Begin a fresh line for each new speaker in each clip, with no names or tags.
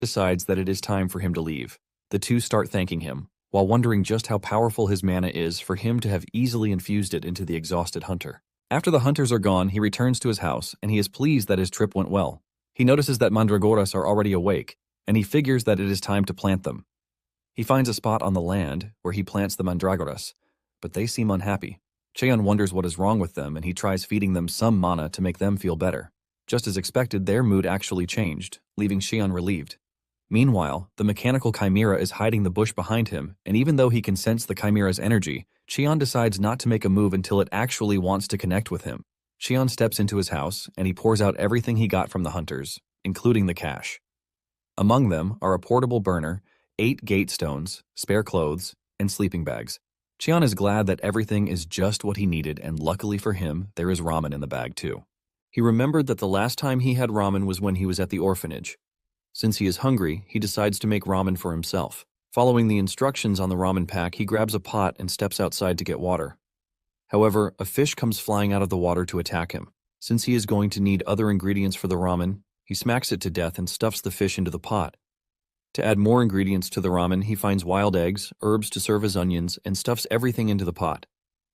decides that it is time for him to leave. The two start thanking him, while wondering just how powerful his mana is for him to have easily infused it into the exhausted hunter. After the hunters are gone, he returns to his house, and he is pleased that his trip went well. He notices that mandragoras are already awake, and he figures that it is time to plant them. He finds a spot on the land where he plants the mandragoras, but they seem unhappy. Cheon wonders what is wrong with them, and he tries feeding them some mana to make them feel better. Just as expected, their mood actually changed, leaving Cheon relieved. Meanwhile, the mechanical chimera is hiding the bush behind him, and even though he can sense the chimera's energy, Cheon decides not to make a move until it actually wants to connect with him. Cheon steps into his house, and he pours out everything he got from the hunters, including the cash. Among them are a portable burner, 8 gate stones, spare clothes, and sleeping bags. Cheon is glad that everything is just what he needed, and luckily for him, there is ramen in the bag too. He remembered that the last time he had ramen was when he was at the orphanage. Since he is hungry, he decides to make ramen for himself. Following the instructions on the ramen pack, he grabs a pot and steps outside to get water. However, a fish comes flying out of the water to attack him. Since he is going to need other ingredients for the ramen, he smacks it to death and stuffs the fish into the pot. To add more ingredients to the ramen, he finds wild eggs, herbs to serve as onions, and stuffs everything into the pot.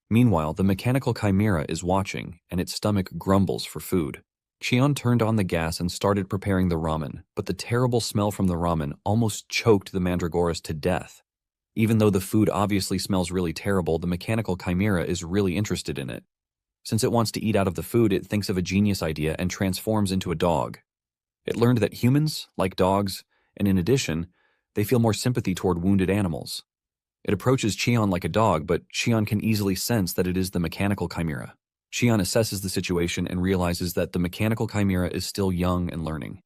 Meanwhile, the mechanical chimera is watching, and its stomach grumbles for food. Cheon turned on the gas and started preparing the ramen, but the terrible smell from the ramen almost choked the mandragoras to death. Even though the food obviously smells really terrible, the mechanical chimera is really interested in it. Since it wants to eat out of the food, it thinks of a genius idea and transforms into a dog. It learned that humans, like dogs, and in addition, they feel more sympathy toward wounded animals. It approaches Cheon like a dog, but Cheon can easily sense that it is the mechanical chimera. Cheon assesses the situation and realizes that the mechanical chimera is still young and learning.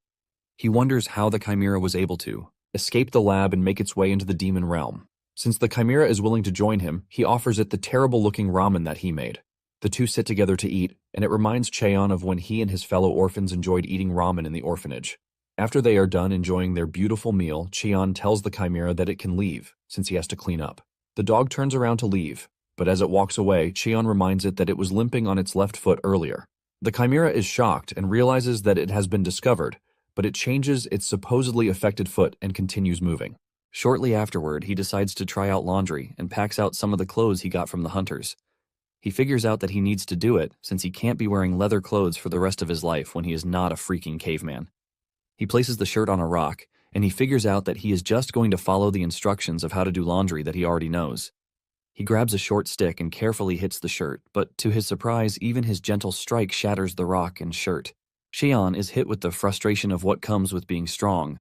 He wonders how the chimera was able to escape the lab and make its way into the demon realm. Since the chimera is willing to join him, he offers it the terrible-looking ramen that he made. The two sit together to eat, and it reminds Cheon of when he and his fellow orphans enjoyed eating ramen in the orphanage. After they are done enjoying their beautiful meal, Cheon tells the chimera that it can leave, since he has to clean up. The dog turns around to leave, but as it walks away, Cheon reminds it that it was limping on its left foot earlier. The chimera is shocked and realizes that it has been discovered, but it changes its supposedly affected foot and continues moving. Shortly afterward, he decides to try out laundry and packs out some of the clothes he got from the hunters. He figures out that he needs to do it since he can't be wearing leather clothes for the rest of his life when he is not a freaking caveman. He places the shirt on a rock, and he figures out that he is just going to follow the instructions of how to do laundry that he already knows. He grabs a short stick and carefully hits the shirt, but to his surprise, even his gentle strike shatters the rock and shirt. Cheon is hit with the frustration of what comes with being strong,